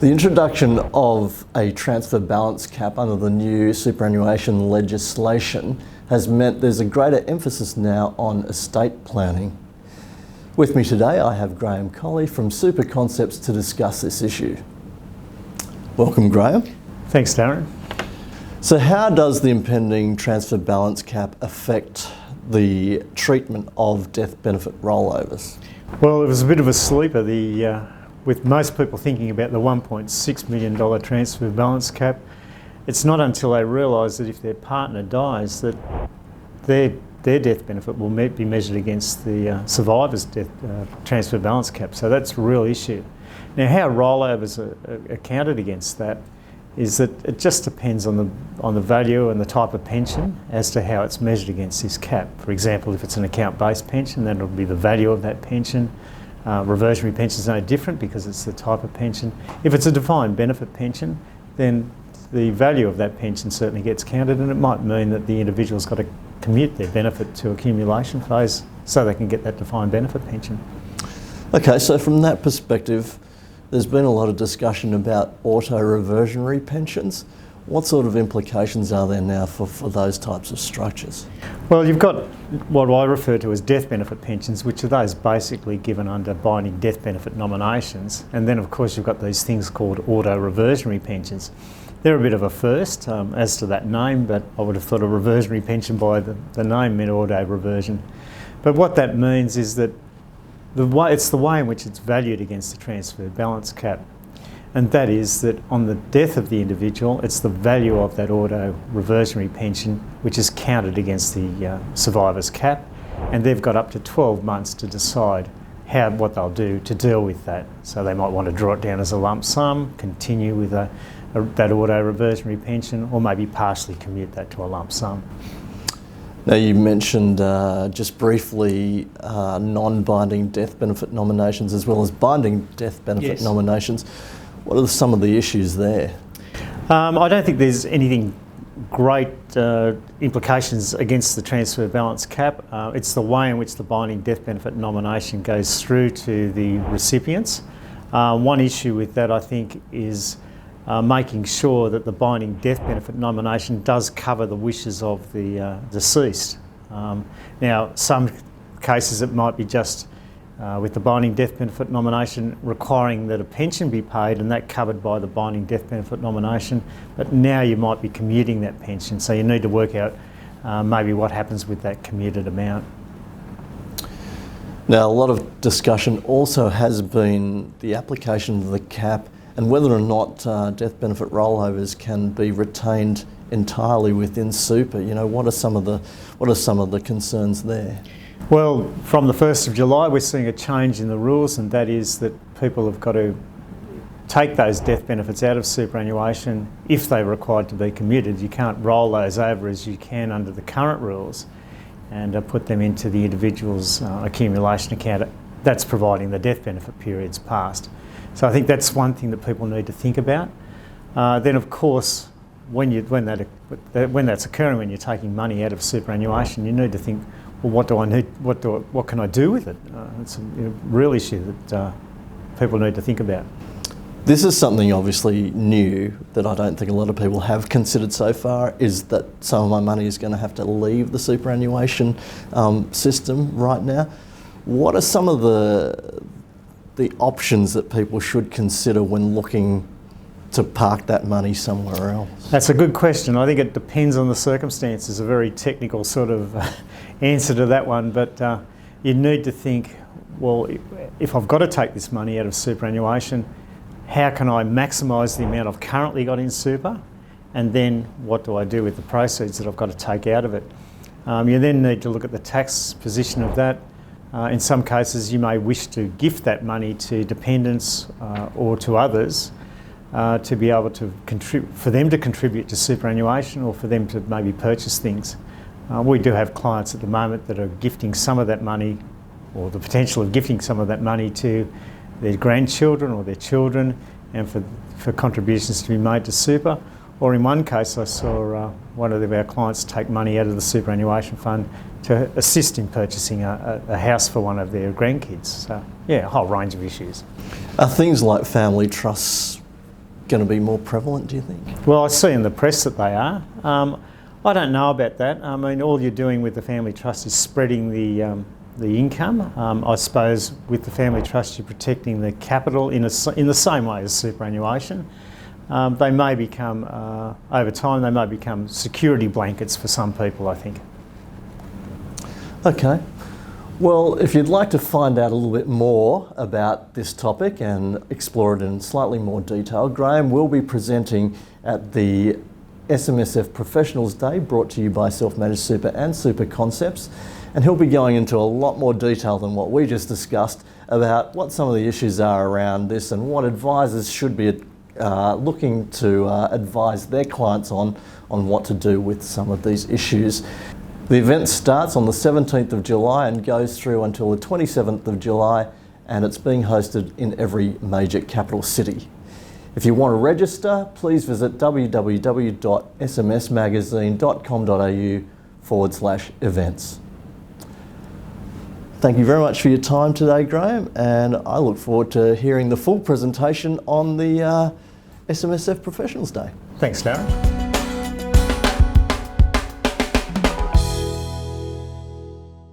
The introduction of a transfer balance cap under the new superannuation legislation has meant there's a greater emphasis now on estate planning. With me today I have Graeme Colley from SuperConcepts to discuss this issue. Welcome, Graeme. Thanks, Darren. So how does the impending transfer balance cap affect the treatment of death benefit rollovers? Well, it was a bit of a sleeper, with most people thinking about the $1.6 million transfer balance cap. It's not until they realise that if their partner dies that their death benefit will be measured against the survivor's death transfer balance cap. So that's a real issue. Now, how rollovers are counted against that is that it just depends on the value and the type of pension as to how it's measured against this cap. For example, if it's an account-based pension, then it'll be the value of that pension. Reversionary pension is no different because it's the type of pension. If it's a defined benefit pension, then the value of that pension certainly gets counted, and it might mean that the individual's got to commute their benefit to accumulation phase so they can get that defined benefit pension. Okay, so from that perspective, there's been a lot of discussion about auto-reversionary pensions. What sort of implications are there now for those types of structures? Well, you've got what I refer to as death benefit pensions, which are those basically given under binding death benefit nominations. And then, of course, you've got these things called auto-reversionary pensions. They're a bit of a first as to that name, but I would have thought a reversionary pension by the name meant auto-reversion. But what that means is that it's the way in which it's valued against the transfer balance cap. And that is that on the death of the individual, it's the value of that auto-reversionary pension which is counted against the survivor's cap, and they've got up to 12 months to decide what they'll do to deal with that. So they might want to draw it down as a lump sum, continue with that auto-reversionary pension, or maybe partially commute that to a lump sum. Now, you mentioned just briefly non-binding death benefit nominations as well as binding death benefit nominations. What are some of the issues there? I don't think there's anything great implications against the transfer balance cap. It's the way in which the binding death benefit nomination goes through to the recipients. One issue with that, I think, is making sure that the binding death benefit nomination does cover the wishes of the deceased. Now, some cases it might be just with the binding death benefit nomination requiring that a pension be paid, and that covered by the binding death benefit nomination, but now you might be commuting that pension, so you need to work out maybe what happens with that commuted amount. Now, a lot of discussion also has been the application of the cap and whether or not death benefit rollovers can be retained entirely within super. You know, what are some of the concerns there? Well, from the 1st of July we're seeing a change in the rules, and that is that people have got to take those death benefits out of superannuation if they're required to be commuted. You can't roll those over as you can under the current rules and put them into the individual's accumulation account. That's providing the death benefit period's passed. So I think that's one thing that people need to think about. Then, of course, when that's occurring, when you're taking money out of superannuation, you need to think, well, what do I need? What can I do with it? It's a real issue that people need to think about. This is something obviously new that I don't think a lot of people have considered so far, is that some of my money is going to have to leave the superannuation system right now. What are some of the options that people should consider when looking to park that money somewhere else? That's a good question. I think it depends on the circumstances, a very technical sort of answer to that one, but you need to think, well, if I've got to take this money out of superannuation, how can I maximise the amount I've currently got in super, and then what do I do with the proceeds that I've got to take out of it? You then need to look at the tax position of that. In some cases you may wish to gift that money to dependents or to others to be able to for them to contribute to superannuation, or for them to maybe purchase things. We do have clients at the moment that are gifting some of that money, or the potential of gifting some of that money, to their grandchildren or their children, and for contributions to be made to super. Or in one case I saw one of our clients take money out of the superannuation fund to assist in purchasing a house for one of their grandkids. So yeah, a whole range of issues. Are things like family trusts going to be more prevalent, do you think? Well, I see in the press that they are. I don't know about that. I mean, all you're doing with the family trust is spreading the income. I suppose with the family trust you're protecting the capital in the same way as superannuation. They may become, over time, they may become security blankets for some people, I think. Okay. Well, if you'd like to find out a little bit more about this topic and explore it in slightly more detail, Graeme will be presenting at the SMSF Professionals Day, brought to you by Self-Managed Super and SuperConcepts, and he'll be going into a lot more detail than what we just discussed about what some of the issues are around this and what advisors should be looking to advise their clients on what to do with some of these issues. The event starts on the 17th of July and goes through until the 27th of July, and it's being hosted in every major capital city. If you want to register, please visit www.smsmagazine.com.au/events. Thank you very much for your time today, Graeme, and I look forward to hearing the full presentation on the SMSF Professionals Day. Thanks, Darren.